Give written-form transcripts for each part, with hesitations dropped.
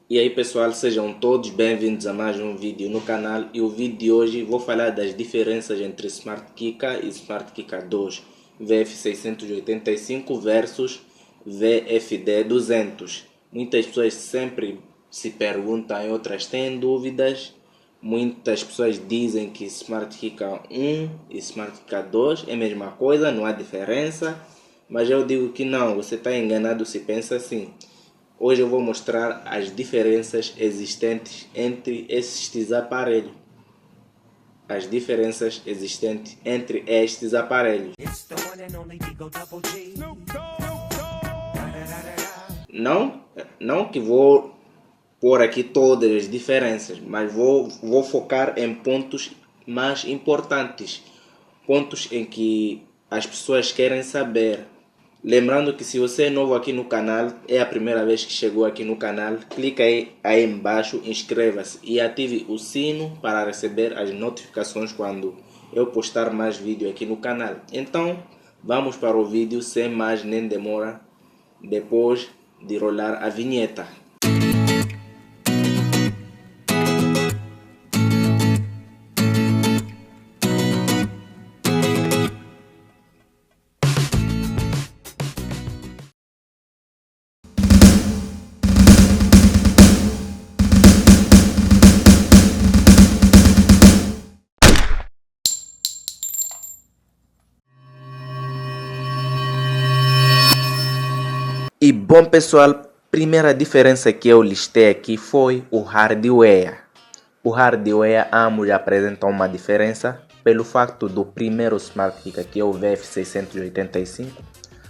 E aí pessoal, sejam todos bem-vindos a mais um vídeo no canal. E o vídeo de hoje vou falar das diferenças entre Smart Kika e Smart Kika 2 VF685 versus VFD 200. Muitas pessoas sempre se perguntam e outras têm dúvidas. Muitas pessoas dizem que Smart Kika 1 e Smart Kika 2 é a mesma coisa, não há diferença. Mas eu digo que não, você está enganado se pensa assim. Hoje eu vou mostrar as diferenças existentes entre estes aparelhos. As diferenças existentes entre estes aparelhos. Não que vou pôr aqui todas as diferenças, mas vou focar em pontos mais importantes. Pontos em que as pessoas querem saber. Lembrando que se você é novo aqui no canal, é a primeira vez que chegou aqui no canal, clica aí embaixo, inscreva-se e ative o sino para receber as notificações quando eu postar mais vídeo aqui no canal. Então, vamos para o vídeo sem mais nem demora, depois de rolar a vinheta. E bom pessoal, primeira diferença que eu listei aqui foi o hardware. O hardware ambos apresentam uma diferença pelo facto do primeiro Smart Kika, que é o VF685,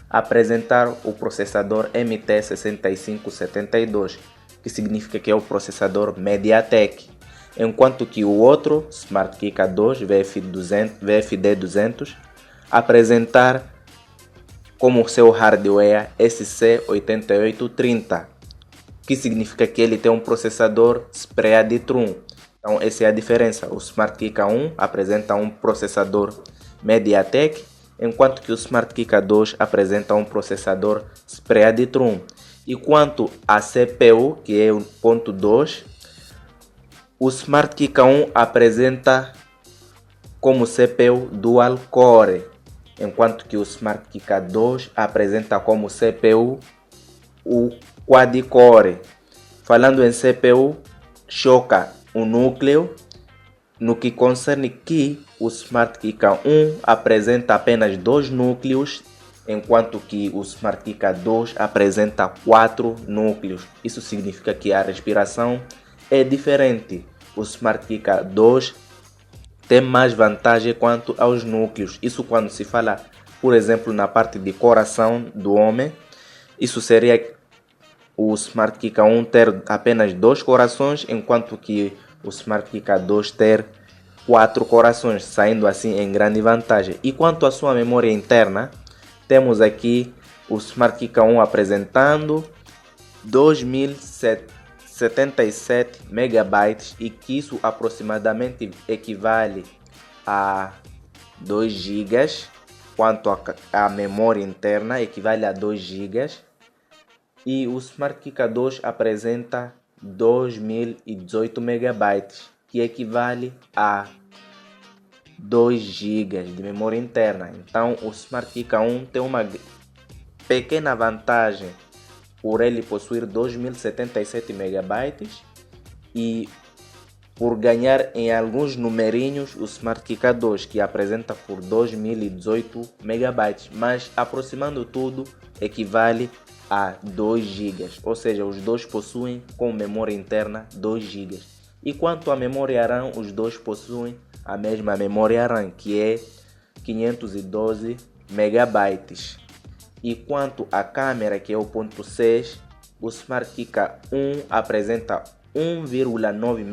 apresentar o processador MT6572, que significa que é o processador MediaTek, enquanto que o outro Smart Kika 2 VFD200 apresentar como seu hardware SC8830, que significa que ele tem um processador Spreadtrum. Então essa é a diferença. O Smart Kika 1 apresenta um processador MediaTek, enquanto que o Smart Kika 2 apresenta um processador Spreadtrum. E quanto à CPU, que é o ponto 2, o Smart Kika 1 apresenta como CPU Dual Core, enquanto que o Smart Kika 2 apresenta como CPU o Quad Core. Falando em CPU, choca o núcleo no que concerne que o Smart Kika 1 apresenta apenas 2 núcleos, enquanto que o Smart Kika 2 apresenta 4 núcleos. Isso significa que a respiração é diferente. O Smart Kika 2 tem mais vantagem quanto aos núcleos. Isso quando se fala, por exemplo, na parte de coração do homem. Isso seria o Smart Kika 1 ter apenas 2 corações, enquanto que o Smart Kika 2 ter 4 corações, saindo assim em grande vantagem. E quanto à sua memória interna, temos aqui o Smart Kika 1 apresentando 2077 megabytes, e que isso aproximadamente equivale a 2 GB. Quanto à memória interna, equivale a 2 GB. E o Smart Kika 2 apresenta 2018 megabytes, que equivale a 2 GB de memória interna. Então o Smart Kika 1 tem uma pequena vantagem por ele possuir 2077 megabytes e por ganhar em alguns numerinhos o Smart Kika 2, que apresenta por 2018 megabytes, mas aproximando tudo equivale a 2 GB, ou seja, os dois possuem com memória interna 2 GB. E quanto à memória RAM, os dois possuem a mesma memória RAM, que é 512 megabytes. E quanto à câmera, que é o ponto 6, o Smart Kika 1 apresenta 1,9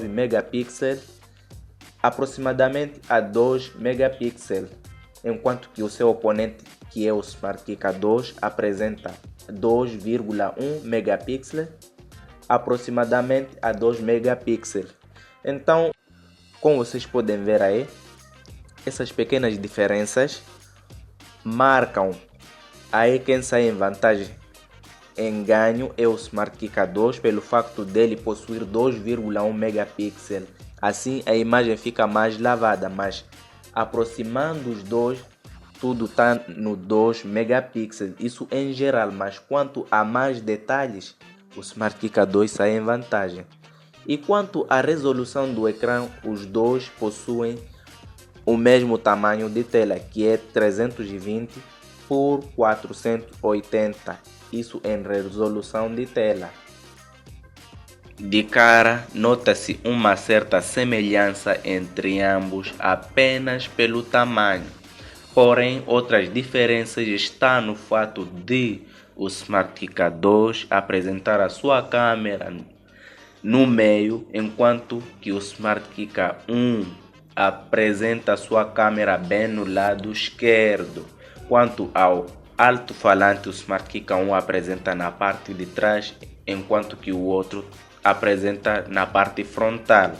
megapixels, aproximadamente a 2 megapixels, enquanto que o seu oponente, que é o Smart Kika 2, apresenta 2,1 megapixels, aproximadamente a 2 megapixels. Então, como vocês podem ver aí, essas pequenas diferenças marcam aí quem sai em vantagem em ganho é o Smart Kika 2 pelo facto dele possuir 2,1 megapixels. Assim a imagem fica mais lavada, mas aproximando os dois, tudo está no 2 megapixels. Isso em geral, mas quanto a mais detalhes, o Smart Kika 2 sai em vantagem. E quanto à resolução do ecrã, os dois possuem o mesmo tamanho de tela, que é 320 por 480, isso em resolução de tela. De cara, nota-se uma certa semelhança entre ambos apenas pelo tamanho. Porém, outras diferenças estão no fato de o Smart Kika 2 apresentar a sua câmera no meio, enquanto que o Smart Kika 1 apresenta a sua câmera bem no lado esquerdo. Quanto ao alto-falante, o Smart Kika 1 apresenta na parte de trás, enquanto que o outro apresenta na parte frontal.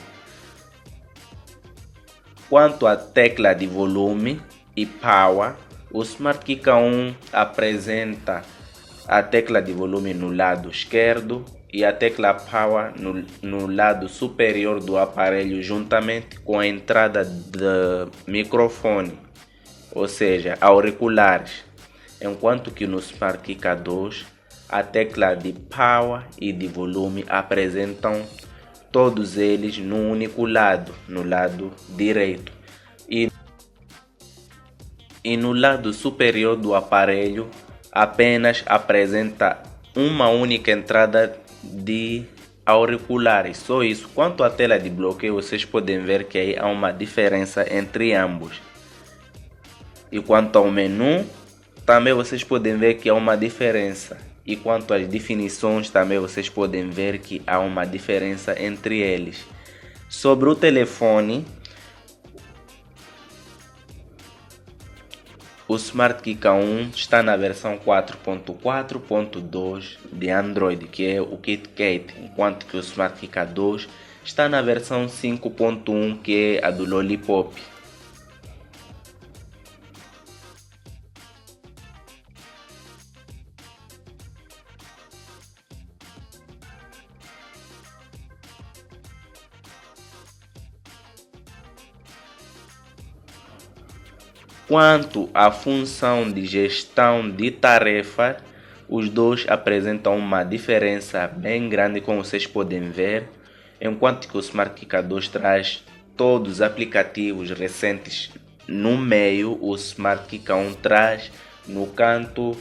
Quanto à tecla de volume e power, o Smart Kika 1 apresenta a tecla de volume no lado esquerdo e a tecla power no lado superior do aparelho, juntamente com a entrada de microfone, ou seja, auriculares, enquanto que no Smart Kika 2 a tecla de power e de volume apresentam todos eles num único lado, no lado direito, e no lado superior do aparelho apenas apresenta uma única entrada de auriculares, só isso. Quanto à tela de bloqueio, vocês podem ver que aí há uma diferença entre ambos. E quanto ao menu, também vocês podem ver que há uma diferença. E quanto às definições, também vocês podem ver que há uma diferença entre eles. Sobre o telefone, o Smart Kika 1 está na versão 4.4.2 de Android, que é o KitKat, enquanto que o Smart Kika 2 está na versão 5.1, que é a do Lollipop. Quanto à função de gestão de tarefas, os dois apresentam uma diferença bem grande, como vocês podem ver. Enquanto que o Smart Kika 2 traz todos os aplicativos recentes no meio, o Smart Kika 1 traz no canto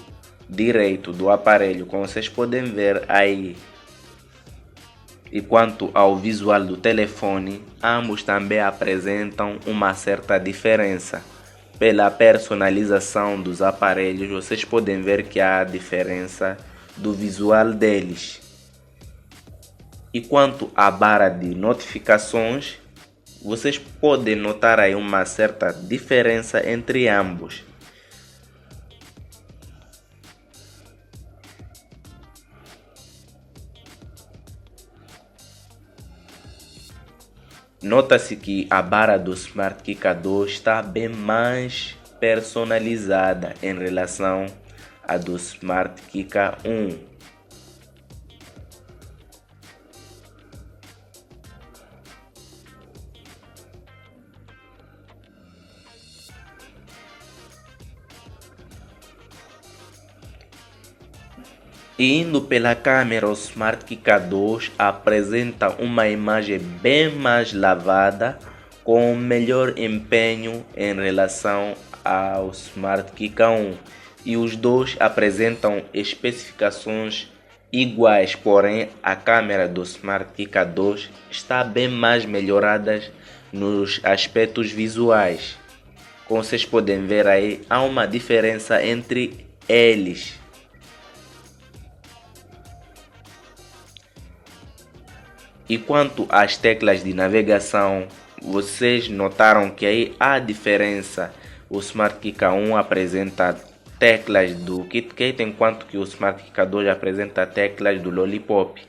direito do aparelho, como vocês podem ver aí. E quanto ao visual do telefone, ambos também apresentam uma certa diferença. Pela personalização dos aparelhos, vocês podem ver que há diferença do visual deles. E quanto à barra de notificações, vocês podem notar aí uma certa diferença entre ambos. Nota-se que a barra do Smart Kika 2 está bem mais personalizada em relação à do Smart Kika 1. E indo pela câmera, o Smart Kika 2 apresenta uma imagem bem mais lavada, com melhor empenho em relação ao Smart Kika 1. E os dois apresentam especificações iguais, porém a câmera do Smart Kika 2 está bem mais melhorada nos aspectos visuais. Como vocês podem ver aí, há uma diferença entre eles. E quanto às teclas de navegação, vocês notaram que aí há diferença. O Smart Kika 1 apresenta teclas do KitKat, enquanto que o Smart Kika 2 apresenta teclas do Lollipop.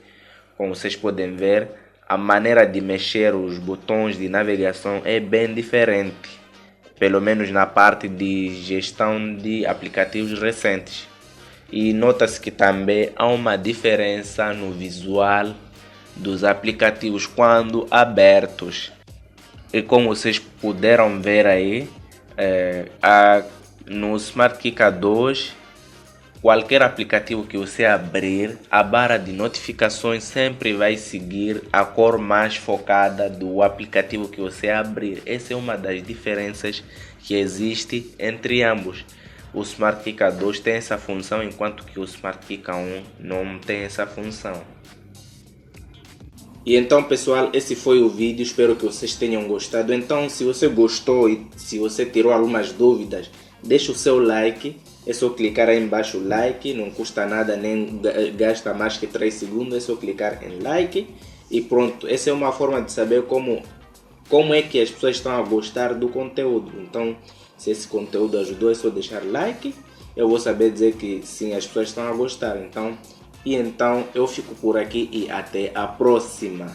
Como vocês podem ver, a maneira de mexer os botões de navegação é bem diferente, pelo menos na parte de gestão de aplicativos recentes. E nota-se que também há uma diferença no visual dos aplicativos quando abertos. E como vocês puderam ver aí, no Smart Kika 2, qualquer aplicativo que você abrir, a barra de notificações sempre vai seguir a cor mais focada do aplicativo que você abrir. Essa é uma das diferenças que existe entre ambos. O Smart Kika 2 tem essa função, enquanto que o Smart Kika 1 não tem essa função. E então, pessoal, esse foi o vídeo, espero que vocês tenham gostado. Então, se você gostou e se você tirou algumas dúvidas, deixa o seu like. É só clicar aí embaixo like, não custa nada, nem gasta mais que 3 segundos, é só clicar em like e pronto. Essa é uma forma de saber como é que as pessoas estão a gostar do conteúdo. Então, se esse conteúdo ajudou, é só deixar like, eu vou saber dizer que sim, as pessoas estão a gostar. Então eu fico por aqui e até a próxima.